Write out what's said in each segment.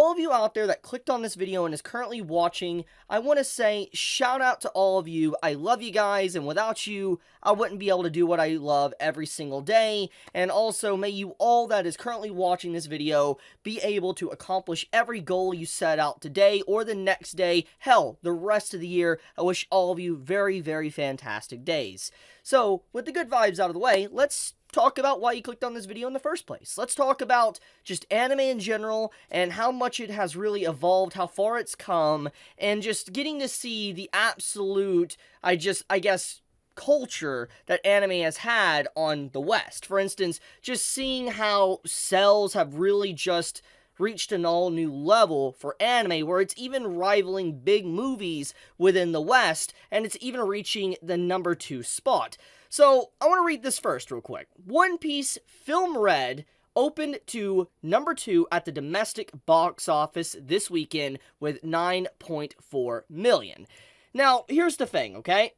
all of you out there that clicked on this video and is currently watching, I want to say shout out to all of you. I love you guys, and without you, I wouldn't be able to do what I love every single day. And also, may you all that is currently watching this video be able to accomplish every goal you set out today or the next day, hell, the rest of the year. I wish all of you very, very fantastic days. So, with the good vibes out of the way, let's talk about why you clicked on this video in the first place. Let's talk about just anime in general and how much it has really evolved, how far it's come, and just getting to see the absolute, I guess, culture that anime has had on the West. For instance, just seeing how cells have really just reached an all new level for anime, where it's even rivaling big movies within the West, and it's even reaching the number 2 spot. So, I want to read this first real quick. One Piece Film Red opened to number 2 at the domestic box office this weekend with 9.4 million. Now, here's the thing, okay?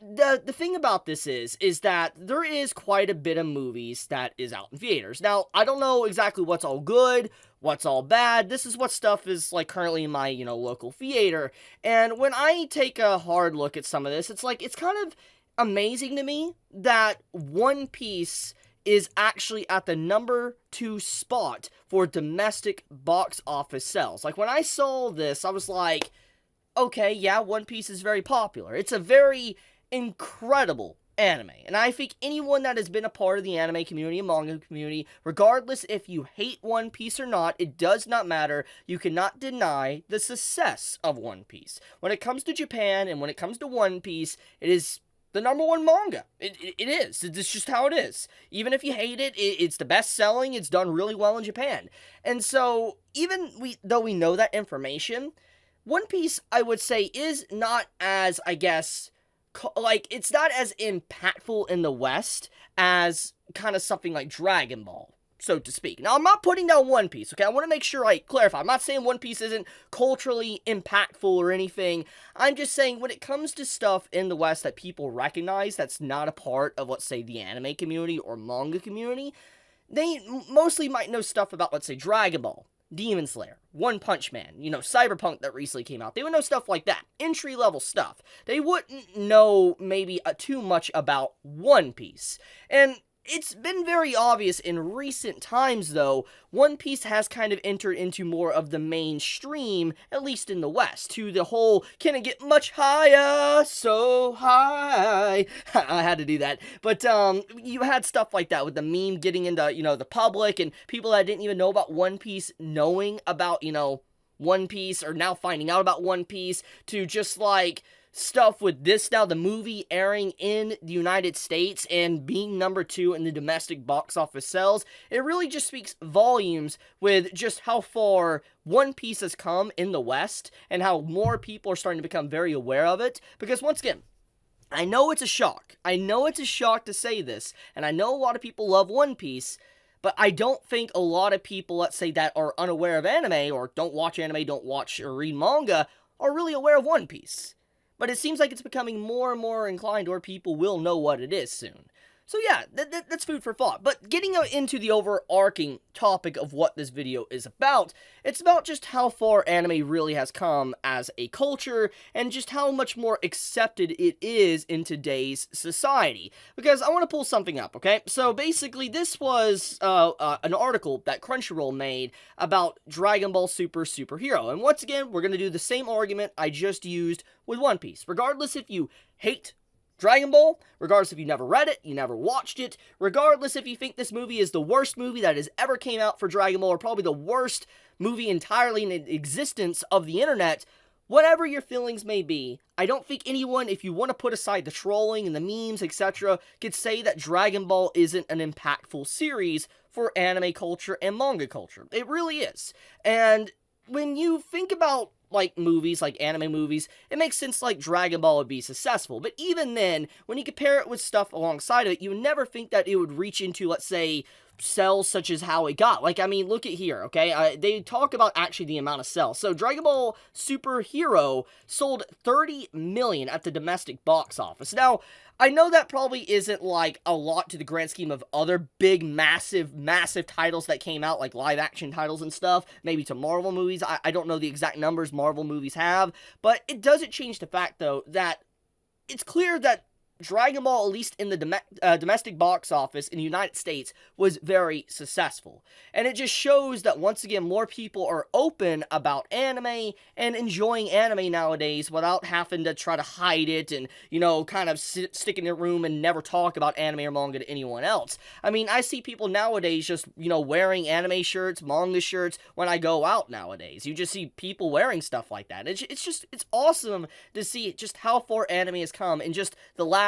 The thing about this is that there is quite a bit of movies that is out in theaters. Now, I don't know exactly what's all good, what's all bad. This is what stuff is like currently in my, local theater. And when I take a hard look at some of this, it's like, it's kind of amazing to me that One Piece is actually at the number 2 spot for domestic box office sales. Like, when I saw this, I was like, okay, yeah, One Piece is very popular. It's a very incredible anime, and I think anyone that has been a part of the anime community and manga community, regardless if you hate One Piece or not, it does not matter. You cannot deny the success of One Piece. When it comes to Japan and when it comes to One Piece, it is the number 1 manga. It is. It's just how it is. Even if you hate it, it's the best selling. It's done really well in Japan. And so, even though we know that information, One Piece, I would say, is not as, I guess, like, it's not as impactful in the West as kind of something like Dragon Ball, so to speak. Now, I'm not putting down One Piece, okay? I want to make sure I clarify. I'm not saying One Piece isn't culturally impactful or anything. I'm just saying when it comes to stuff in the West that people recognize that's not a part of, let's say, the anime community or manga community, they mostly might know stuff about, let's say, Dragon Ball, Demon Slayer, One Punch Man, Cyberpunk that recently came out. They would know stuff like that, entry-level stuff. They wouldn't know maybe too much about One Piece. And it's been very obvious in recent times, though, One Piece has kind of entered into more of the mainstream, at least in the West, to the whole, can it get much higher, so high? I had to do that. But, you had stuff like that with the meme getting into, the public, and people that didn't even know about One Piece knowing about, One Piece, or now finding out about One Piece, to just, like, stuff with this now, the movie airing in the United States and being number 2 in the domestic box office sales. It really just speaks volumes with just how far One Piece has come in the West and how more people are starting to become very aware of it. Because once again, I know it's a shock. I know it's a shock to say this, and I know a lot of people love One Piece, but I don't think a lot of people, let's say, that are unaware of anime or don't watch anime, don't watch or read manga, are really aware of One Piece. But it seems like it's becoming more and more inclined where people will know what it is soon. So yeah, that's food for thought. But getting into the overarching topic of what this video is about, it's about just how far anime really has come as a culture, and just how much more accepted it is in today's society. Because I want to pull something up, okay? So basically, this was an article that Crunchyroll made about Dragon Ball Super Superhero. And once again, we're going to do the same argument I just used with One Piece. Regardless if you hate Dragon Ball, regardless if you never read it, you never watched it, regardless if you think this movie is the worst movie that has ever came out for Dragon Ball, or probably the worst movie entirely in existence of the internet, whatever your feelings may be, I don't think anyone, if you want to put aside the trolling and the memes, etc., could say that Dragon Ball isn't an impactful series for anime culture and manga culture. It really is. And when you think about like movies, like anime movies, it makes sense like Dragon Ball would be successful. But even then, when you compare it with stuff alongside of it, you would never think that it would reach into, let's say, sales such as how it got. Like, I mean, look at here, okay? They talk about actually the amount of sales. So, Dragon Ball Super Hero sold 30 million at the domestic box office. Now, I know that probably isn't, like, a lot to the grand scheme of other big, massive titles that came out, like live-action titles and stuff, maybe to Marvel movies. I don't know the exact numbers Marvel movies have, but it doesn't change the fact, though, that it's clear that Dragon Ball, at least in the domestic box office in the United States, was very successful. And it just shows that, once again, more people are open about anime and enjoying anime nowadays without having to try to hide it and, you know, kind of stick in their room and never talk about anime or manga to anyone else. I mean, I see people nowadays just, you know, wearing anime shirts, manga shirts when I go out nowadays. You just see people wearing stuff like that. It's awesome to see just how far anime has come in just the last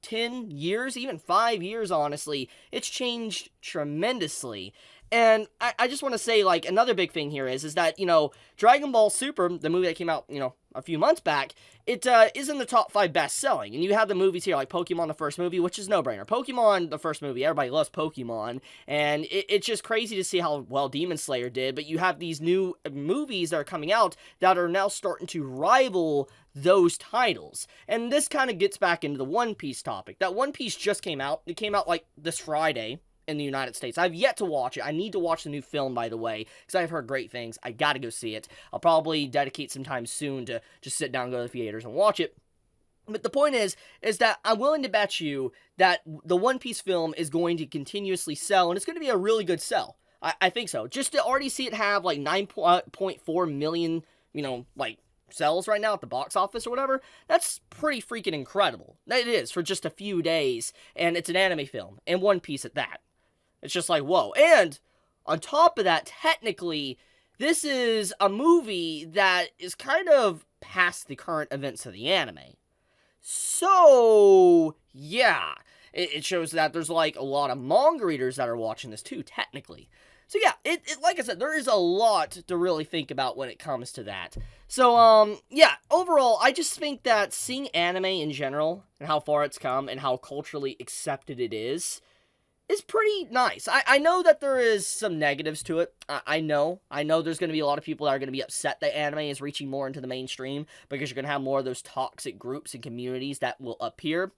10 years, even 5 years, honestly. It's changed tremendously. And I just want to say, like, another big thing here is that, you know, Dragon Ball Super, the movie that came out, you know, a few months back, it is in the top 5 best-selling. And you have the movies here, like Pokemon the first movie, which is no-brainer. Pokemon the first movie, everybody loves Pokemon, and it's just crazy to see how well Demon Slayer did, but you have these new movies that are coming out that are now starting to rival those titles. And this kind of gets back into the One Piece topic. That One Piece just came out. It came out, like, this Friday in the United States. I've yet to watch it. I need to watch the new film, by the way, because I've heard great things. I gotta go see it. I'll probably dedicate some time soon to just sit down, go to the theaters, and watch it. But the point is that I'm willing to bet you that the One Piece film is going to continuously sell, and it's going to be a really good sell. I think so. Just to already see it have, like, 9.4 million, you know, like, sells right now at the box office or whatever, that's pretty freaking incredible. It is, for just a few days, and it's an anime film, and One Piece at that. It's just like, whoa. And on top of that, technically, this is a movie that is kind of past the current events of the anime. So, yeah, it shows that there's, like, a lot of manga readers that are watching this too, technically. So yeah, like I said, there is a lot to really think about when it comes to that. So, yeah, overall, I just think that seeing anime in general, and how far it's come, and how culturally accepted it is pretty nice. I know that there is some negatives to it. I know there's going to be a lot of people that are going to be upset that anime is reaching more into the mainstream, because you're going to have more of those toxic groups and communities that will appear.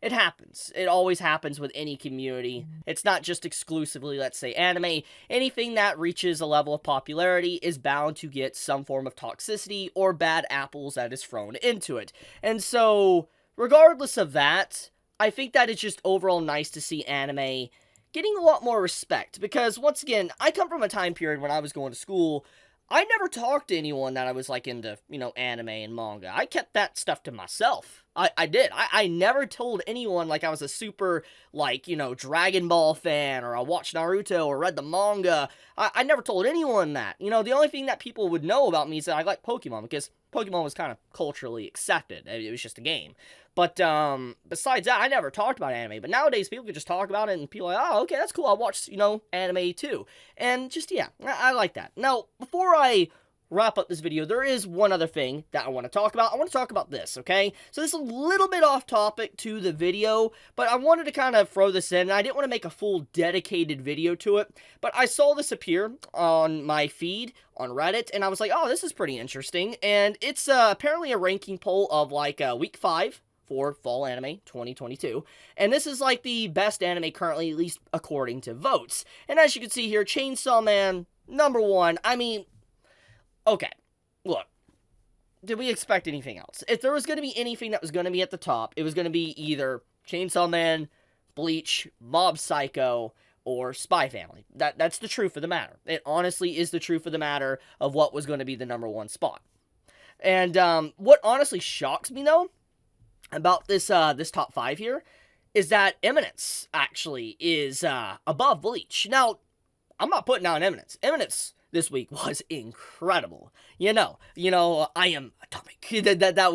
It happens. It always happens with any community. It's not just exclusively, let's say, anime. Anything that reaches a level of popularity is bound to get some form of toxicity or bad apples that is thrown into it. And so, regardless of that, I think that it's just overall nice to see anime getting a lot more respect. Because, once again, I come from a time period when I was going to school. I never talked to anyone that I was, like, into, you know, anime and manga. I kept that stuff to myself. I did. I never told anyone, like, I was a super, like, you know, Dragon Ball fan, or I watched Naruto, or read the manga. I never told anyone that. You know, the only thing that people would know about me is that I like Pokemon, because Pokemon was kind of culturally accepted. It was just a game. But, besides that, I never talked about anime. But nowadays, people can just talk about it, and people are like, oh, okay, that's cool, I'll watch, you know, anime too. And just, yeah, I like that. Now, before I wrap up this video, there is one other thing that I want to talk about. I want to talk about this, okay? So this is a little bit off topic to the video, but I wanted to kind of throw this in, and I didn't want to make a full dedicated video to it, but I saw this appear on my feed on Reddit, and I was like, oh, this is pretty interesting, and it's apparently a ranking poll of, like, week 5 for Fall Anime 2022, and this is, like, the best anime currently, at least according to votes. And as you can see here, Chainsaw Man, number 1, I mean, okay, look, did we expect anything else? If there was going to be anything that was going to be at the top, it was going to be either Chainsaw Man, Bleach, Mob Psycho, or Spy Family. That's the truth of the matter. It honestly is the truth of the matter of what was going to be the number 1 spot. And what honestly shocks me, though, about this top 5 here, is that Eminence actually is above Bleach. Now, I'm not putting down Eminence. Eminence this week was incredible. You know, I am atomic. That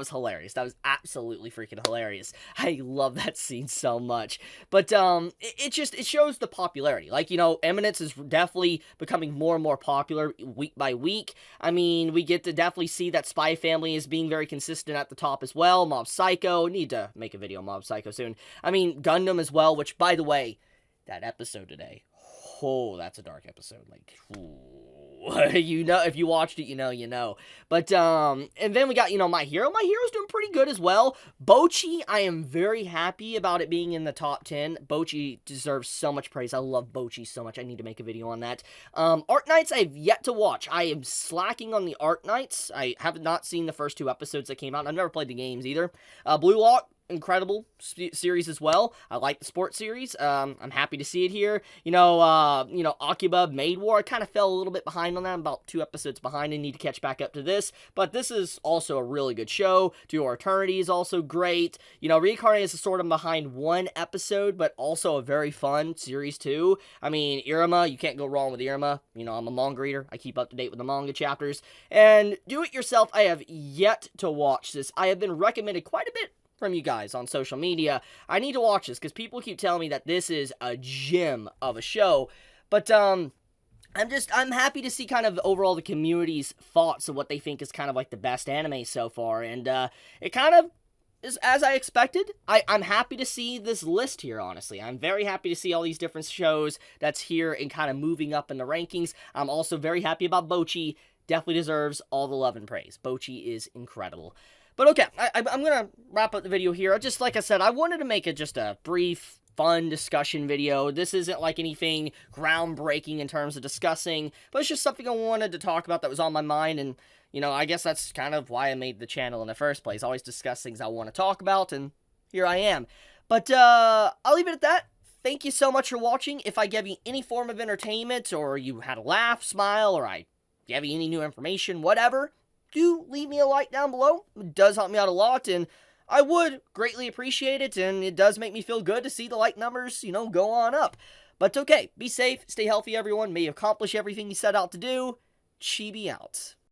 was hilarious. That was absolutely freaking hilarious. I love that scene so much. But, it shows the popularity. Like, you know, Eminence is definitely becoming more and more popular week by week. I mean, we get to definitely see that Spy Family is being very consistent at the top as well. Mob Psycho, need to make a video on Mob Psycho soon. I mean, Gundam as well, which, by the way, that episode today. Oh, that's a dark episode. Like, ooh. You know, if you watched it, you know. But, and then we got, My Hero. My Hero's doing pretty good as well. Bocchi, I am very happy about it being in the top 10. Bocchi deserves so much praise. I love Bocchi so much. I need to make a video on that. Art Knights, I have yet to watch. I am slacking on the Art Knights. I have not seen the first 2 episodes that came out. I've never played the games either. Blue Lock, incredible series as well. I like the sports series. I'm happy to see it here. Akiba Maid War, I kind of fell a little bit behind on that. I'm about 2 episodes behind and need to catch back up to this. But this is also a really good show. To Our Eternity is also great. Reincarnate is sort of behind 1 episode, but also a very fun series too. I mean, Iruma, you can't go wrong with Iruma. I'm a manga reader. I keep up to date with the manga chapters. And Do It Yourself, I have yet to watch this. I have been recommended quite a bit from you guys on social media. I need to watch this because people keep telling me that this is a gem of a show. But I'm happy to see kind of overall the community's thoughts of what they think is kind of like the best anime so far, and it kind of is as I expected. I'm happy to see this list here, honestly. I'm very happy to see all these different shows that's here and kind of moving up in the rankings. I'm also very happy about Bocchi. Definitely deserves all the love and praise. Bocchi is incredible. But okay, I'm going to wrap up the video here. Just like I said, I wanted to make it just a brief, fun discussion video. This isn't like anything groundbreaking in terms of discussing, but it's just something I wanted to talk about that was on my mind, and, I guess that's kind of why I made the channel in the first place. I always discuss things I want to talk about, and here I am. But, I'll leave it at that. Thank you so much for watching. If I gave you any form of entertainment, or you had a laugh, smile, or I gave you any new information, whatever, do leave me a like down below. It does help me out a lot, and I would greatly appreciate it, and it does make me feel good to see the like numbers, go on up. But okay, be safe, stay healthy, everyone. May you accomplish everything you set out to do. Chibi out.